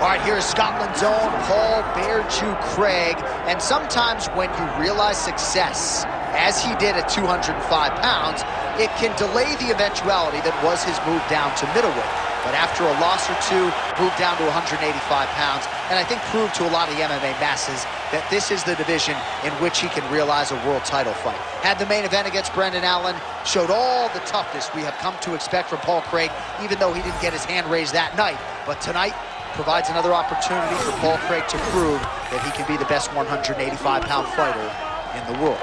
right, here's Scotland's own Paul Bear Chew Craig. And sometimes when you realize success, as he did at 205 pounds, it can delay the eventuality that was his move down to middleweight. But after a loss or two, moved down to 185 pounds, and I think proved to a lot of the MMA masses that this is the division in which he can realize a world title fight. Had the main event against Brendan Allen, showed all the toughness we have come to expect from Paul Craig, even though he didn't get his hand raised that night. But tonight provides another opportunity for Paul Craig to prove that he can be the best 185-pound fighter in the world.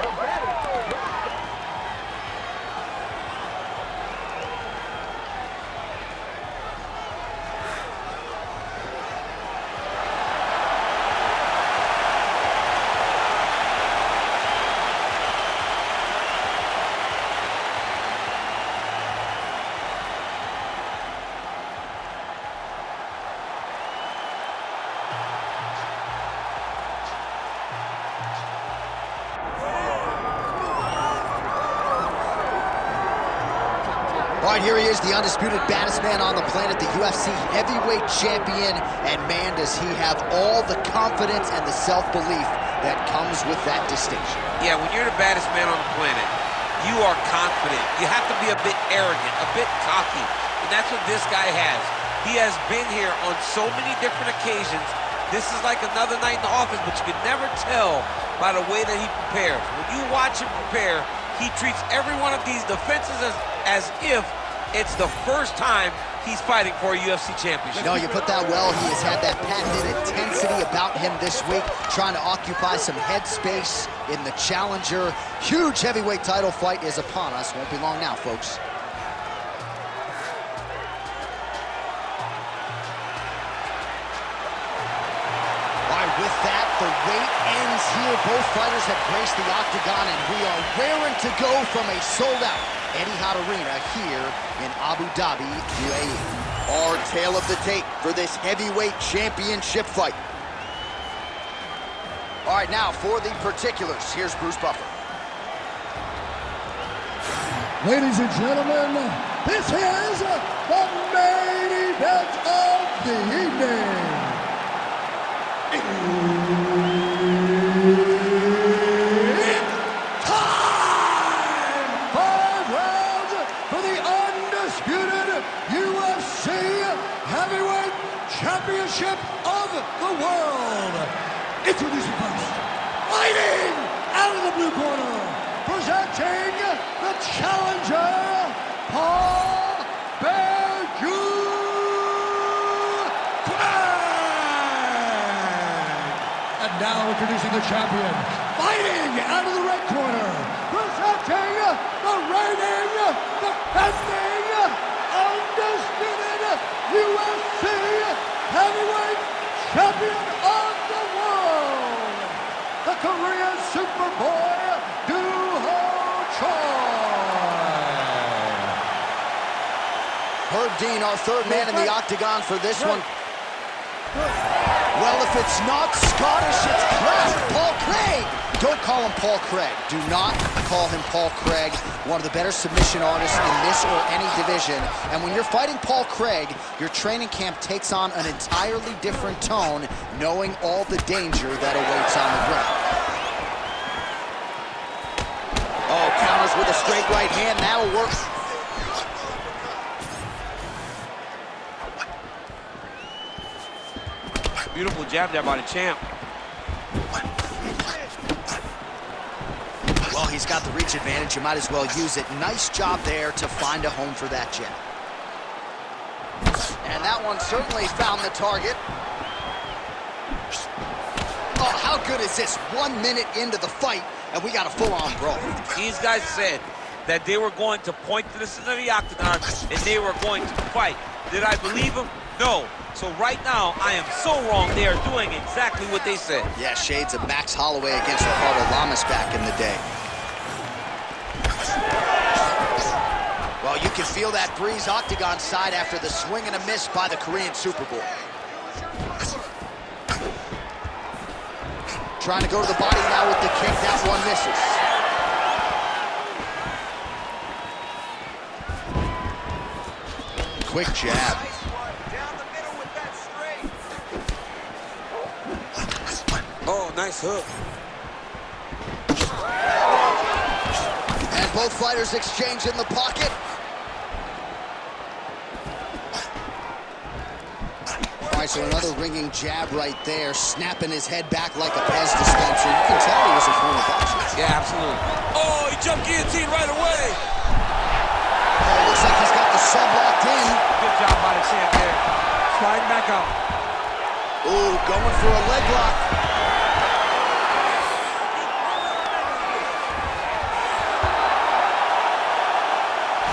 All right, here he is, the undisputed baddest man on the planet, the UFC heavyweight champion, and man, does he have all the confidence and the self-belief that comes with that distinction. Yeah, when you're the baddest man on the planet, you are confident. You have to be a bit arrogant, a bit cocky, and that's what this guy has. He has been here on so many different occasions. This is like another night in the office, but you can never tell by the way that he prepares. When you watch him prepare, he treats every one of these defenses as if it's the first time he's fighting for a UFC championship. No, you put that well. He has had that patented intensity about him this week, trying to occupy some headspace in the challenger. Huge heavyweight title fight is upon us. Won't be long now, folks. With that, the wait ends here. Both fighters have graced the octagon, and we are raring to go from a sold-out Etihad Arena here in Abu Dhabi, UAE. Our tale of the tape for this heavyweight championship fight. All right, now for the particulars, here's Bruce Buffer. Ladies and gentlemen, this is the main event of the evening. It's time! 5 rounds for the undisputed UFC Heavyweight Championship of the world. Introducing first, fighting out of the blue corner, presenting the challenger, Paul Bear Chew. Now introducing the champion, fighting out of the red corner, presenting the reigning, defending, undisputed UFC heavyweight champion of the world, the Korean Superboy, Herb Dean, our third man in the octagon for this one. Well, if it's not Scottish, it's classic Paul Craig. Don't call him Paul Craig. Do not call him Paul Craig, one of the better submission artists in this or any division. And when you're fighting Paul Craig, your training camp takes on an entirely different tone, knowing all the danger that awaits on the ground. Oh, counters with a straight right hand. That'll work. Beautiful jab there by the champ. Well, he's got the reach advantage. You might as well use it. Nice job there to find a home for that jab. And that one certainly found the target. Oh, how good is this? 1 minute into the fight, and we got a full-on brawl. These guys said that they were going to point to the center of the octagon and they were going to fight. Did I believe them? No. So right now, I am so wrong. They are doing exactly what they said. Yeah, shades of Max Holloway against Ricardo Lamas back in the day. Well, you can feel that breeze octagon side after the swing and a miss by the Korean Superboy. Trying to go to the body now with the kick. That one misses. Quick jab. Nice hook. And both fighters exchange in the pocket. All right, so another ringing jab right there, snapping his head back like a Pez dispenser. You can tell he was a former boxer. Yeah, absolutely. Oh, he jumped guillotine right away. Oh, looks like he's got the sub locked in. Good job by the champ there. Sliding back out. Ooh, going for a leg lock.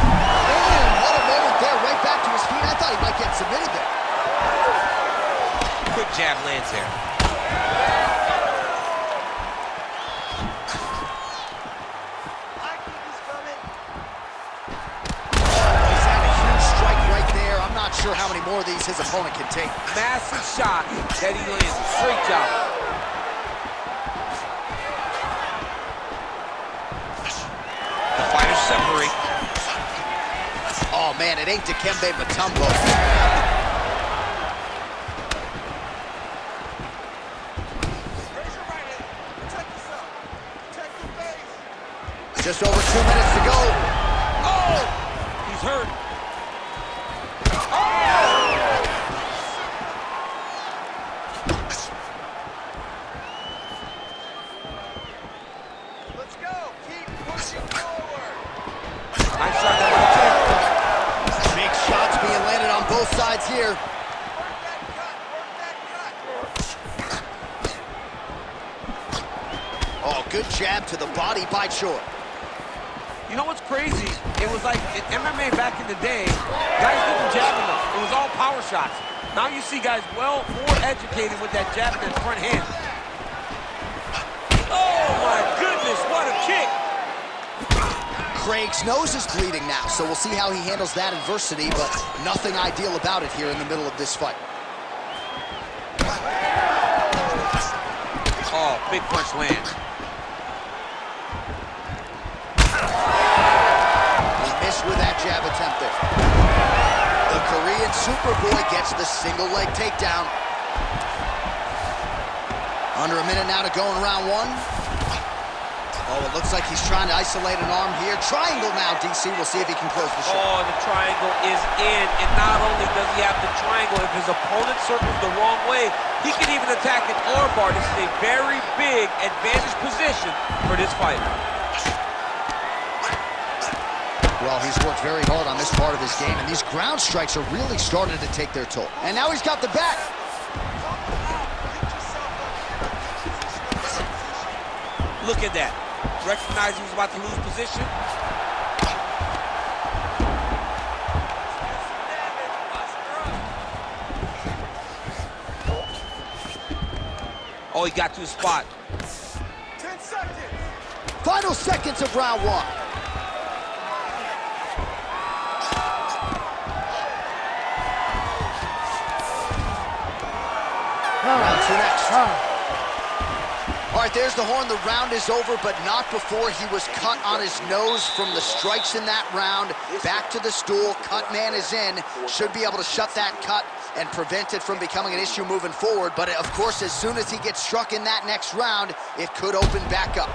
Man, what a moment there, right back to his feet. I thought he might get submitted there. Quick jab lands there. He's had a huge strike right there. I'm not sure how many more of these his opponent can take. Massive shot that he lands. Great job. The fighters separate. Oh man, it ain't Dikembe Mutombo. Just over 2 minutes to go. Oh! He's hurt. Let's go. Keep pushing forward. Nice shot there by the champ. Big shots being landed on both sides here. Work that cut. Work that cut. Oh, good jab to the body by Choi. You know what's crazy? It was like in MMA back in the day, guys didn't jab enough. It was all power shots. Now you see guys more educated with that jab in their front hand. Oh my goodness, what a kick! Craig's nose is bleeding now, so we'll see how he handles that adversity, but nothing ideal about it here in the middle of this fight. Oh, big punch lands. With that jab attempt there. The Korean Superboy gets the single leg takedown. Under a minute now to go in round one. Oh, it looks like he's trying to isolate an arm here. Triangle now, DC. We'll see if he can close the shot. Oh, the triangle is in, and not only does he have the triangle, if his opponent circles the wrong way, he can even attack an arm bar. This is a very big advantage position for this fighter. Well, he's worked very hard on this part of his game, and these ground strikes are really starting to take their toll. And now he's got the back. Look at that. Recognized he was about to lose position. Oh, he got to his spot. 10 seconds. Final seconds of round one. Round two next. All right, there's the horn. The round is over, but not before he was cut on his nose from the strikes in that round. Back to the stool. Cut man is in. Should be able to shut that cut and prevent it from becoming an issue moving forward. But, of course, as soon as he gets struck in that next round, it could open back up.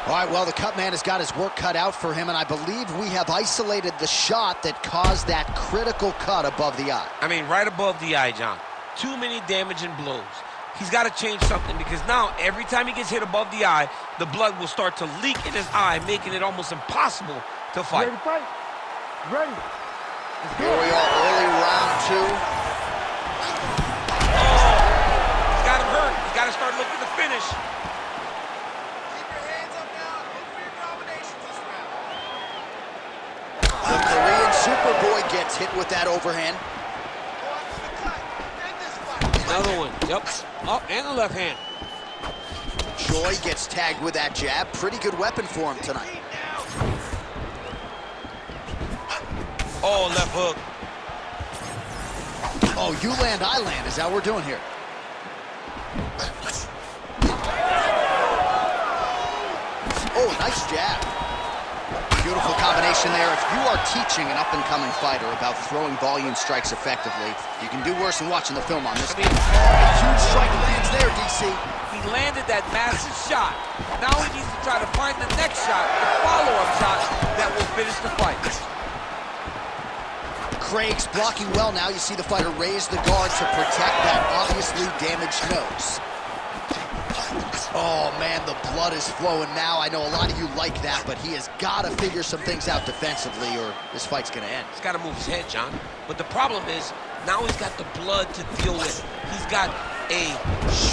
All right, well, the cut man has got his work cut out for him, and I believe we have isolated the shot that caused that critical cut above the eye. I mean, right above the eye, John. Too many damaging blows. He's got to change something because now every time he gets hit above the eye, the blood will start to leak in his eye, making it almost impossible to fight. Ready to fight? Ready. Here we are, early round two. He's got him hurt. He's got to start looking to finish. Keep your hands up now. Look for your combinations this round. The Korean Superboy gets hit with that overhand. Go after the cut. End this fight. Another one. Yep. Oh, and the left hand. Choi gets tagged with that jab. Pretty good weapon for him tonight. Keep now. Oh, left hook. Oh, you land, I land, is how we're doing here. Oh, nice jab. Beautiful combination there. If you are teaching an up-and-coming fighter about throwing volume strikes effectively, you can do worse than watching the film on this. I mean, A huge strike lands there, DC. He landed that massive shot. Now he needs to try to find the next shot, the follow-up shot that will finish the fight. Craig's blocking well now. You see the fighter raise the guard to protect that obviously damaged nose. Oh, man, the blood is flowing now. I know a lot of you like that, but he has got to figure some things out defensively or this fight's going to end. He's got to move his head, John. But the problem is, now he's got the blood to deal with. He's got a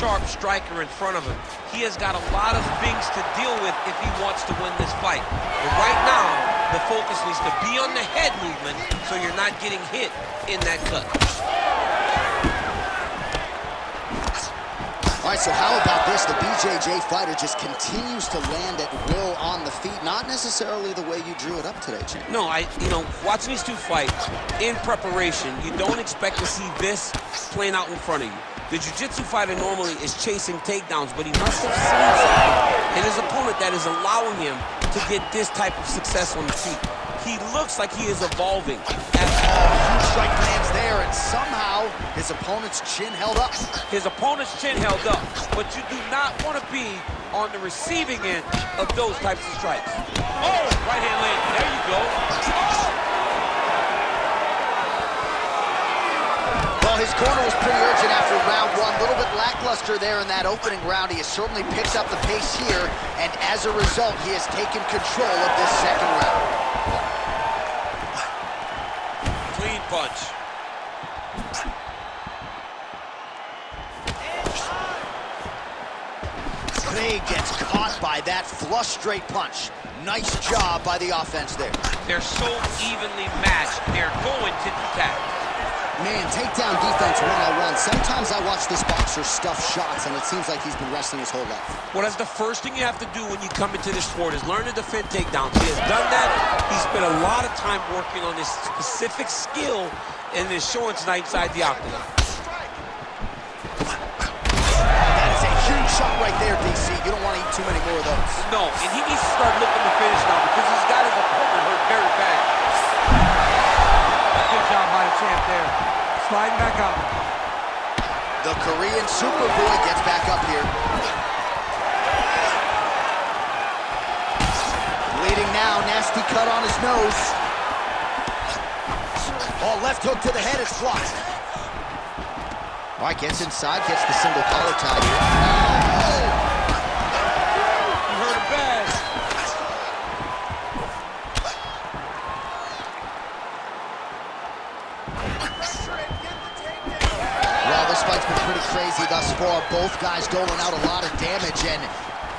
sharp striker in front of him. He has got a lot of things to deal with if he wants to win this fight. But right now, the focus needs to be on the head movement so you're not getting hit in that cut. All right, so how about this? The BJJ fighter just continues to land at will on the feet. Not necessarily the way you drew it up today, Jim. No, watching these two fight in preparation, you don't expect to see this playing out in front of you. The jiu-jitsu fighter normally is chasing takedowns, but he must have seen something in his opponent that is allowing him to get this type of success on the feet. He looks like he is evolving. Huge strike lands there, and somehow his opponent's chin held up. His opponent's chin held up, but you do not want to be on the receiving end of those types of strikes. Oh, right hand landing. There you go. Well, his corner was pretty urgent after round one. A little bit lackluster there in that opening round. He has certainly picked up the pace here, and as a result, he has taken control of this second round. Clean punch. Craig gets caught by that flush straight punch. Nice job by the offense there. They're so evenly matched. They're going to attack. Man, takedown defense one-on-one. Sometimes I watch this boxer stuff shots, and it seems like he's been wrestling his whole life. Well, that's the first thing you have to do when you come into this sport is learn to defend takedowns. He has done that. He spent a lot of time working on this specific skill, and is showing tonight inside the octagon. That is a huge shot right there, DC. You don't want to eat too many more of those. No, and he needs to start looking to finish now because he's got his opponent hurt very bad. Good job by the champ there. Sliding back up. The Korean Superboy gets back up here. Bleeding now, nasty cut on his nose. Oh, left hook to the head, it's blocked. All right, gets inside, gets the single collar tie here. Oh! You hurt him bad. Well, this fight's been pretty crazy thus far. Both guys doling out a lot of damage, and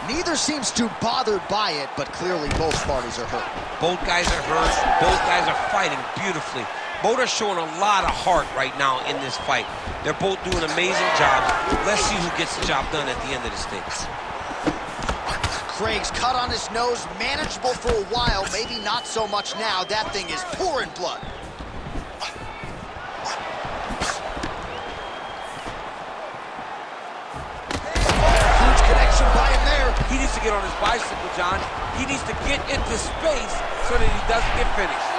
neither seems too bothered by it, but clearly both parties are hurt. Both guys are hurt. Both guys are fighting beautifully. Both are showing a lot of heart right now in this fight. They're both doing amazing jobs. Let's see who gets the job done at the end of this thing. Craig's cut on his nose, manageable for a while, maybe not so much now. That thing is pouring blood. Huge connection by him there. He needs to get on his bicycle, John. He needs to get into space so that he doesn't get finished.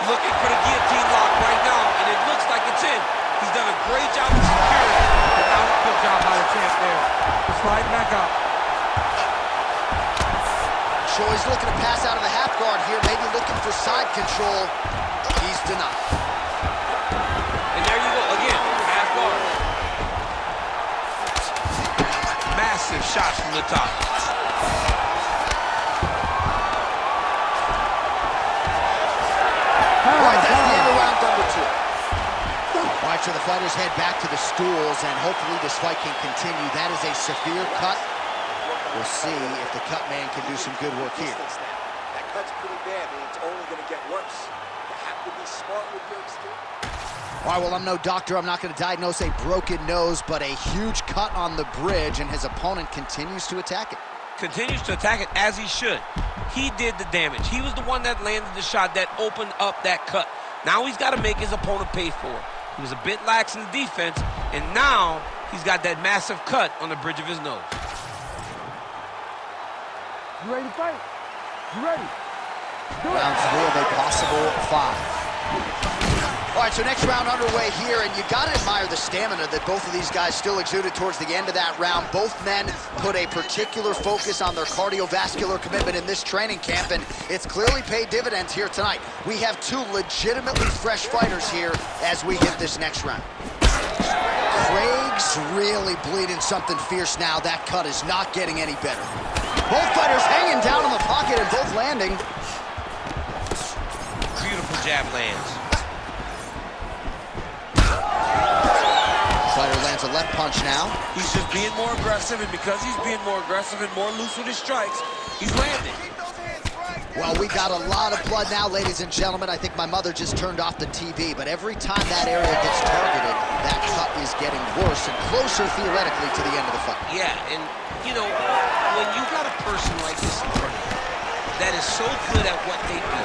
Looking for the guillotine lock right now, and it looks like it's in. He's done a great job of securing it. But now, good job by the champ there. Sliding back up. Choi's looking to pass out of the half guard here, maybe looking for side control. He's denied. And there you go, again, half guard. Massive shots from the top. All right, that's the end of round number 2. All right, so the fighters head back to the stools, and hopefully this fight can continue. That is a severe cut. We'll see if the cut man can do some good work here. That cut's pretty bad, and it's only going to get worse. You have to be smart with your experience. All right, well, I'm no doctor. I'm not going to diagnose a broken nose, but a huge cut on the bridge, and his opponent continues to attack it. Continues to attack it as he should. He did the damage. He was the one that landed the shot that opened up that cut. Now he's got to make his opponent pay for it. He was a bit lax in the defense, and now he's got that massive cut on the bridge of his nose. You ready to fight? You ready? Do it. Round 3 of a possible 5. All right, so next round underway here, and you gotta admire the stamina that both of these guys still exuded towards the end of that round. Both men put a particular focus on their cardiovascular commitment in this training camp, and it's clearly paid dividends here tonight. We have two legitimately fresh fighters here as we hit this next round. Craig's really bleeding something fierce now. That cut is not getting any better. Both fighters hanging down in the pocket and both landing. Beautiful jab lands. Fighter lands a left punch now. He's just being more aggressive, and because he's being more aggressive and more loose with his strikes, he's landing. Well, we got a lot of blood now, ladies and gentlemen. I think my mother just turned off the TV, but every time that area gets targeted, that cut is getting worse and closer, theoretically, to the end of the fight. Yeah, and, you know, when you got a person like this in front of you that is so good at what they do,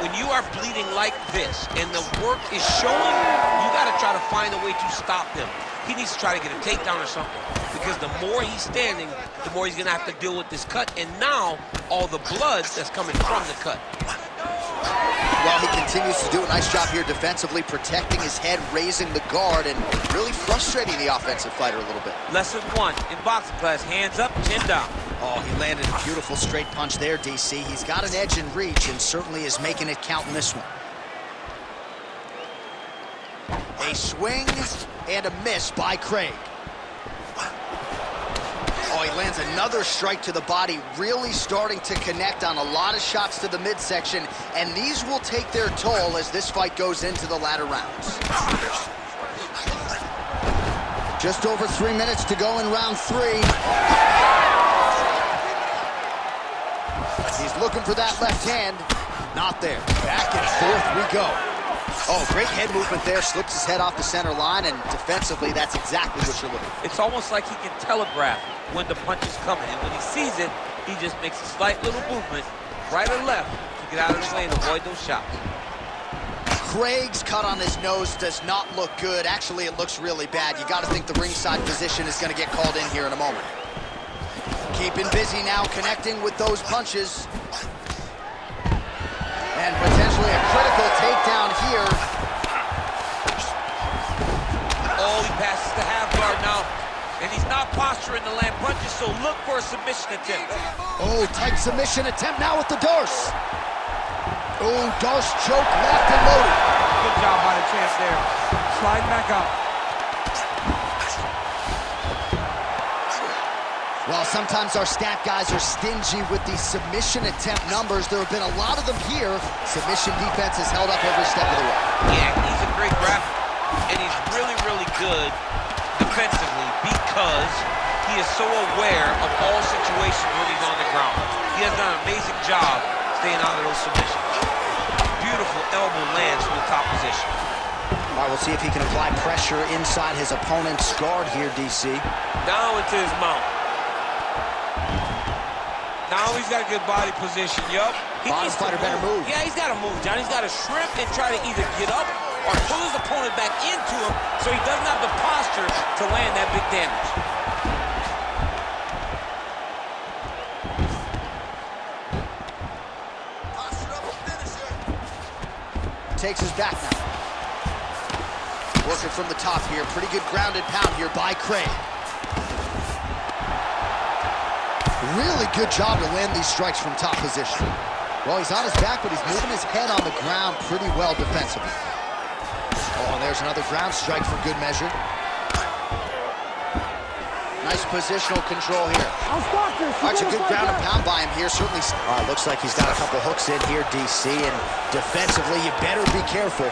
when you are bleeding like this and the work is showing, you got to try to find a way to stop them. He needs to try to get a takedown or something, because the more he's standing, the more he's going to have to deal with this cut, and now all the blood that's coming from the cut. Well, he continues to do a nice job here defensively, protecting his head, raising the guard, and really frustrating the offensive fighter a little bit. Lesson one in boxing class, hands up, chin down. Oh, he landed a beautiful straight punch there, DC. He's got an edge in reach and certainly is making it count in this one. A swing and a miss by Craig. Oh, he lands another strike to the body, really starting to connect on a lot of shots to the midsection, and these will take their toll as this fight goes into the latter rounds. Just over 3 minutes to go in round 3. He's looking for that left hand. Not there. Back and forth we go. Oh, great head movement there. Slips his head off the center line, and defensively, that's exactly what you're looking for. It's almost like he can telegraph when the punch is coming, and when he sees it, he just makes a slight little movement, right or left, to get out of his lane and avoid those shots. Craig's cut on his nose does not look good. Actually, it looks really bad. You got to think the ringside position is going to get called in here in a moment. Keeping busy now, connecting with those punches. And potentially a critical takedown here. Oh, he passes the half guard now. And he's not posturing to land punches, so look for a submission attempt. Oh, tight submission attempt now with the Darce. Oh, Darce choke, locked and loaded. Good job by the champ there. Slide back up. Well, sometimes our stat guys are stingy with these submission attempt numbers. There have been a lot of them here. Submission defense has held up every step of the way. Yeah, he's a great grappler, and he's really, really good defensively because he is so aware of all situations when he's on the ground. He has done an amazing job staying out of those submissions. Beautiful elbow lands from the top position. All right, we'll see if he can apply pressure inside his opponent's guard here, DC. Down into his mount. Now he's got a good body position, yup. Bottom fighter better move. Yeah, he's got to move, John. He's got to shrimp and try to either get up or pull his opponent back into him so he doesn't have the posture to land that big damage. Takes his back now. Working from the top here. Pretty good grounded pound here by Craig. Really good job to land these strikes from top position. Well, he's on his back, but he's moving his head on the ground pretty well defensively. Oh, and there's another ground strike for good measure. Nice positional control here. That's a good ground and pound by him here. Certainly, looks like he's got a couple hooks in here, DC, and defensively, you better be careful.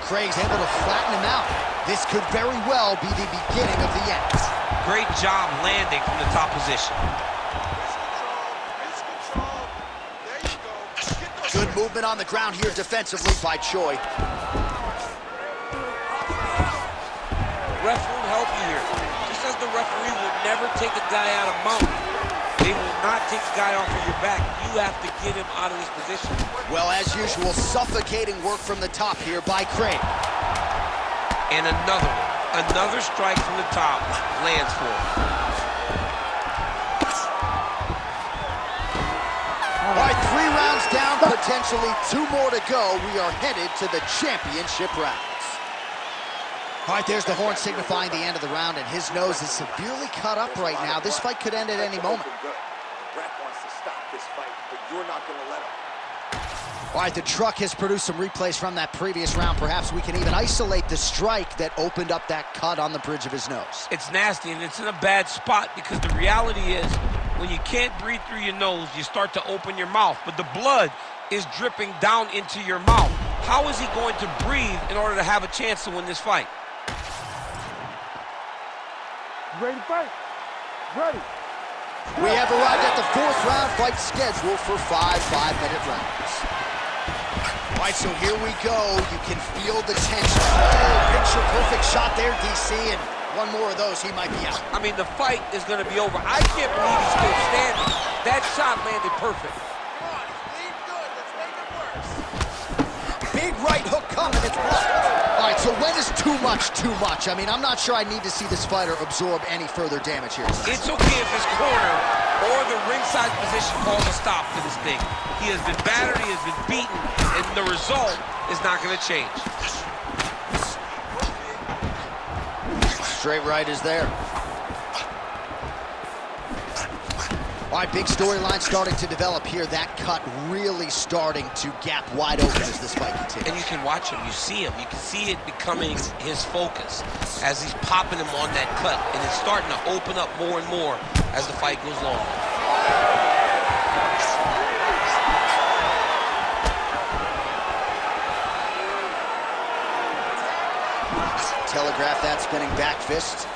Craig's able to flatten him out. This could very well be the beginning of the end. Great job landing from the top position. Good movement on the ground here defensively by Choi. Ref won't help you here. Just as the referee will never take a guy out of mount, they will not take a guy off of your back. You have to get him out of this position. Well, as usual, suffocating work from the top here by Craig. And another one. Another strike from the top lands for him. All right, 3 rounds down, potentially 2 more to go. We are headed to the championship rounds. All right, there's the horn signifying the end of the round, and his nose is severely cut up right now. This fight could end at any moment. Ref wants to stop this fight, but you're not going to let him. All right, the truck has produced some replays from that previous round. Perhaps we can even isolate the strike that opened up that cut on the bridge of his nose. It's nasty, and it's in a bad spot because the reality is when you can't breathe through your nose, you start to open your mouth, but the blood is dripping down into your mouth. How is he going to breathe in order to have a chance to win this fight? Ready to fight? Ready. We have arrived at the 4th round fight scheduled for 5 5-minute rounds. All right, so here we go. You can feel the tension. Oh, picture-perfect shot there, DC, and one more of those, he might be out. I mean, the fight is going to be over. I can't believe he's still standing. That shot landed perfect. Come on, he's bleeding good. Let's make it worse. Big right hook coming, it's blocked. All right, so when is too much too much? I mean, I'm not sure I need to see this fighter absorb any further damage here. It's okay if his corner or the ringside position calls a stop to this thing. He has been battered, he has been beaten, and the result is not going to change. Straight right is there. All right, big storyline starting to develop here. That cut really starting to gap wide open as this fight continues. And you can watch him, you see him, you can see it becoming his focus as he's popping him on that cut, and it's starting to open up more and more as the fight goes on. Telegraph that spinning back fist.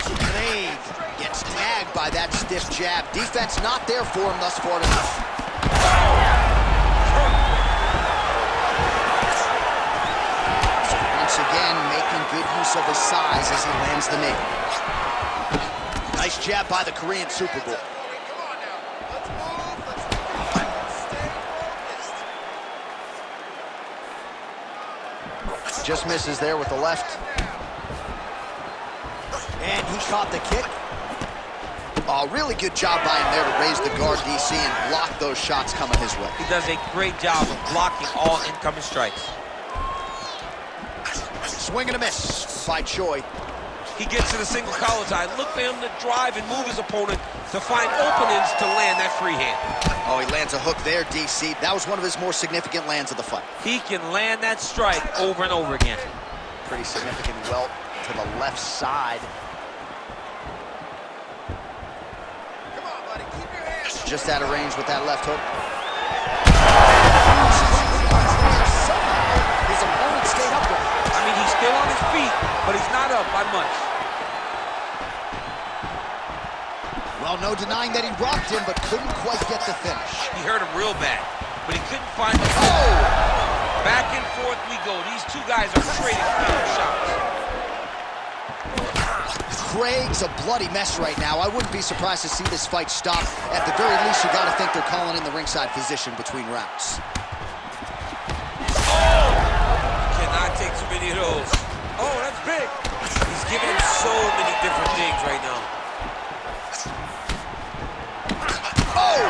Craig gets tagged by that stiff jab. Defense not there for him thus far tonight. Once again, making good use of his size as he lands the knee. Nice jab by the Korean Super Bowl. Just misses there with the left. And he caught the kick. Oh, really good job by him there to raise the guard, DC, and block those shots coming his way. He does a great job of blocking all incoming strikes. Swing and a miss by Choi. He gets to the single collar tie. Look for him to drive and move his opponent to find openings to land that free hand. Oh, he lands a hook there, DC. That was one of his more significant lands of the fight. He can land that strike over and over again. Pretty significant welt to the left side. Come on, buddy. Keep your hands. Just out of range with that left hook. His opponent stayed upright. I mean, he's still on his feet, but he's not up by much. Well, no denying that he rocked him, but couldn't quite get the finish. He hurt him real bad, but he couldn't find the Back and forth we go. These two guys are trading shots. Craig's a bloody mess right now. I wouldn't be surprised to see this fight stop. At the very least, you got to think they're calling in the ringside physician between rounds. Cannot take too many of those. Oh, that's big. He's giving him so many different things right now. Oh!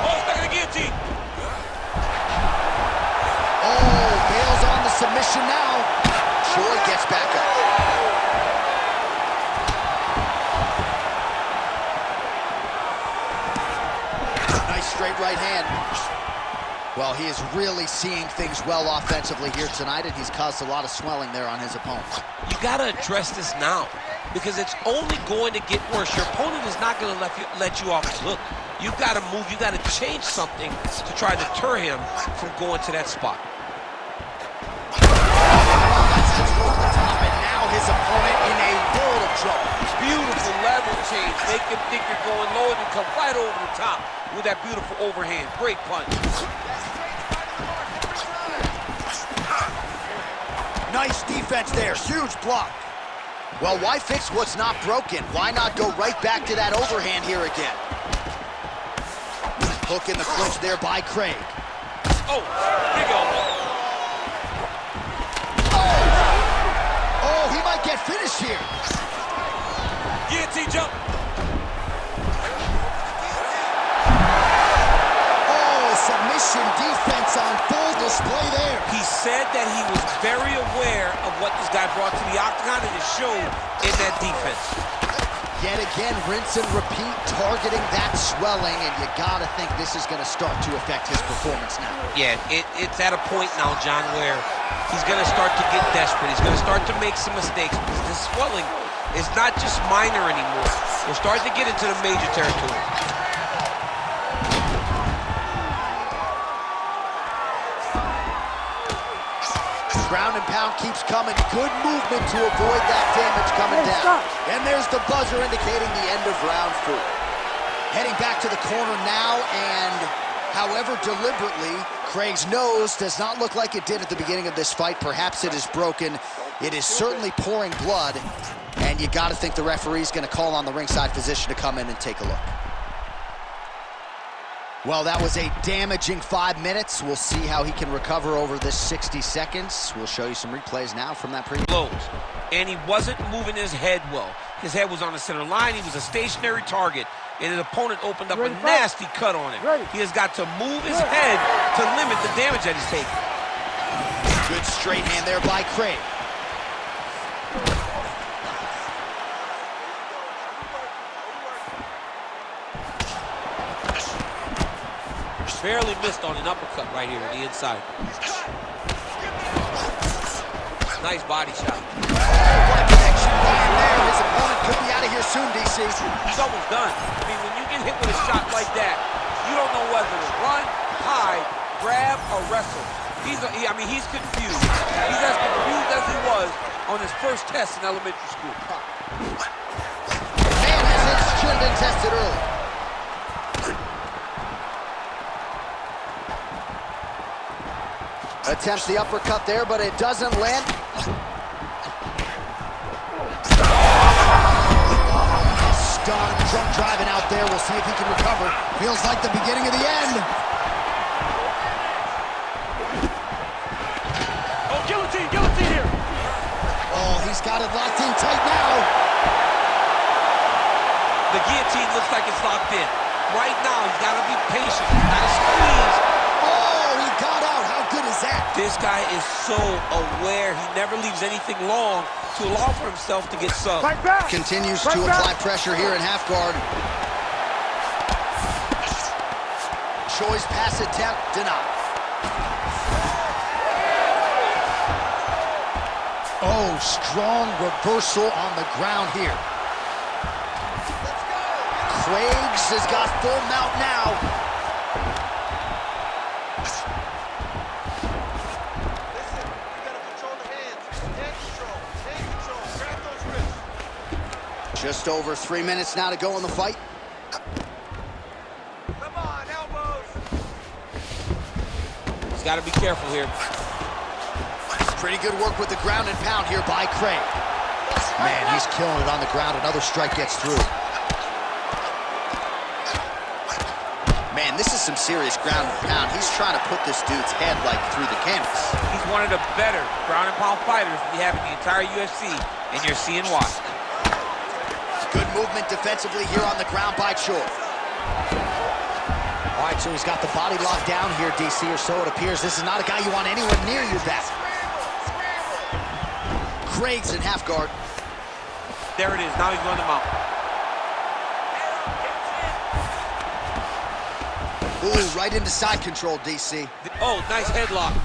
Oh, stuck in the guillotine. Oh, bails on the submission now. Choi gets back up. Nice straight right hand. Well, he is really seeing things well offensively here tonight, and he's caused a lot of swelling there on his opponent. You got to address this now because it's only going to get worse. Your opponent is not going to let you off the hook. You've got to move. You've got to change something to try to deter him from going to that spot. And now his opponent in a world of trouble. Beautiful level change. Make him think you're going low and come right over the top with that beautiful overhand. Great punch. Nice defense there. Huge block. Well, why fix what's not broken? Why not go right back to that overhand here again? Hook in the clinch there by Craig. Oh, big elbow. Oh, he might get finished here. Guillotine jump. very aware of what this guy brought to the octagon, and it showed in that defense. Yet again, rinse and repeat, targeting that swelling, and you gotta think this is gonna start to affect his performance now. Yeah, it's at a point now, John, where he's gonna start to get desperate. He's gonna start to make some mistakes, because this swelling is not just minor anymore. We're starting to get into the major territory. Ground and pound keeps coming. Good movement to avoid that damage coming down. And there's the buzzer indicating the end of round 4. Heading back to the corner now, and however deliberately, Craig's nose does not look like it did at the beginning of this fight. Perhaps it is broken. It is certainly pouring blood, and you got to think the referee's going to call on the ringside physician to come in and take a look. Well, that was a damaging 5 minutes. We'll see how he can recover over this 60 seconds. We'll show you some replays now from that previous. Blows, and he wasn't moving his head well. His head was on the center line. He was a stationary target, and his opponent opened up a nasty cut on him. He has got to move his head to limit the damage that he's taking. Good straight hand there by Craig. Barely missed on an uppercut right here on the inside. Nice body shot. What a connection right there. His opponent could be out of here soon, DC. He's almost done. I mean, when you get hit with a shot like that, you don't know whether to run, hide, grab, or wrestle. He's confused. He's as confused as he was on his first test in elementary school. Man, should have been tested early. Attempts the uppercut there, but it doesn't land. Stunned, drunk driving out there. We'll see if he can recover. Feels like the beginning of the end. Oh, guillotine here. Oh, he's got it locked in tight now. The guillotine looks like it's locked in. Right now, he's got to be patient. He's got to squeeze. Oh, he got out. How good is that? This guy is so aware. He never leaves anything long to allow for himself to get subbed. Continues to apply pressure here in half guard. Choi's pass attempt denied. Oh, strong reversal on the ground here. Craigs has got full mount now. Just over 3 minutes now to go in the fight. Come on, elbows. He's got to be careful here. Pretty good work with the ground and pound here by Craig. Man, he's killing it on the ground. Another strike gets through. Man, this is some serious ground and pound. He's trying to put this dude's head like through the canvas. He's one of the better ground and pound fighters we have in the entire UFC, and you're seeing why. Good movement defensively here on the ground by Choi. All right, so he's got the body locked down here, DC, or so it appears. This is not a guy you want anywhere near your back. Craig's in half guard. There it is. Now he's going to mount. Ooh, right into side control, DC. Oh, nice headlock.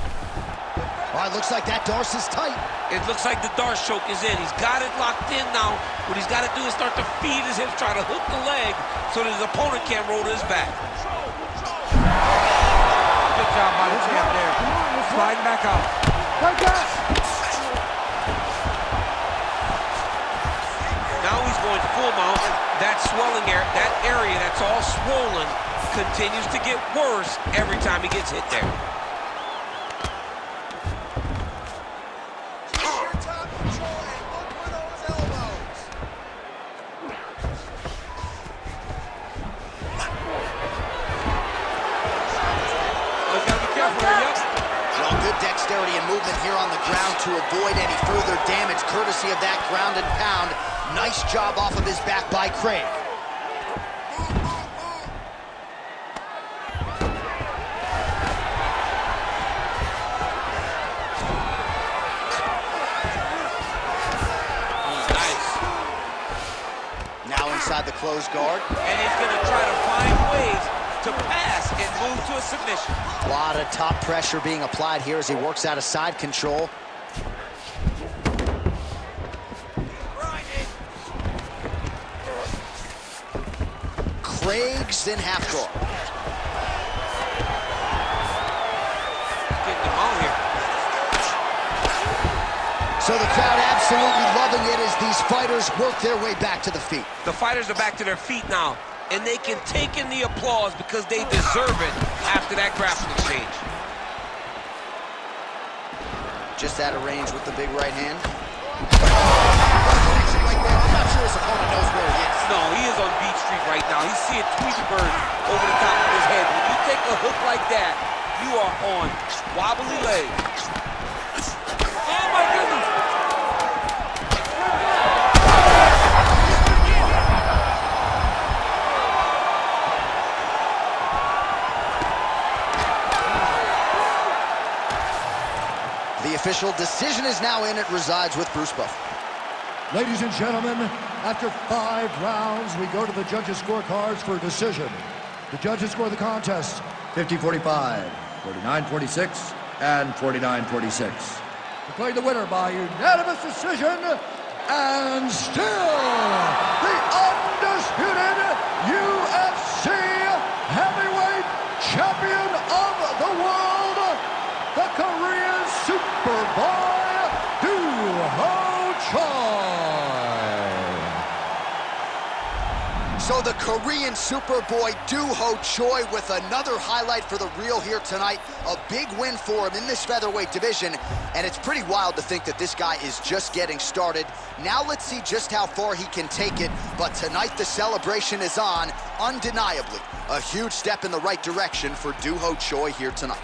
All right, looks like that Darce is tight. It looks like the Darce choke is in. He's got it locked in now. What he's got to do is start to feed his hips, try to hook the leg so that his opponent can't roll to his back. Good job by the champ there. Sliding back out. Now he's going full mount. That swelling area, that area that's all swollen, continues to get worse every time he gets hit there. Dexterity and movement here on the ground to avoid any further damage, courtesy of that ground and pound. Nice job off of his back by Craig. inside the closed guard. And he's going to try to find ways to pass and move to a submission. A lot of top pressure being applied here as he works out of side control. Craig's in half guard. Getting him on here. So the crowd absolutely loving it as these fighters work their way back to the feet. The fighters are back to their feet now, and they can take in the applause because they deserve it after that grappling exchange. Just out of range with the big right hand. I'm not sure his opponent knows where he is. No, he is on Beach Street right now. He's seeing Tweety Bird over the top of his head. When you take a hook like that, you are on wobbly legs. Oh, my goodness. The official decision is now in. It resides with Bruce Buffer. Ladies and gentlemen, after 5 rounds, we go to the judges' scorecards for a decision. The judges score the contest 50-45, 49-46, and 49-46. Declared the winner by unanimous decision, and still the undisputed UFC heavyweight champion of the world, the Korean Superboy, Do-Ho Choi. So the Korean Superboy Do-Ho Choi with another highlight for the reel here tonight. A big win for him in this featherweight division, and it's pretty wild to think that this guy is just getting started. Now let's see just how far he can take it, but tonight the celebration is on, undeniably. A huge step in the right direction for Do-Ho Choi here tonight.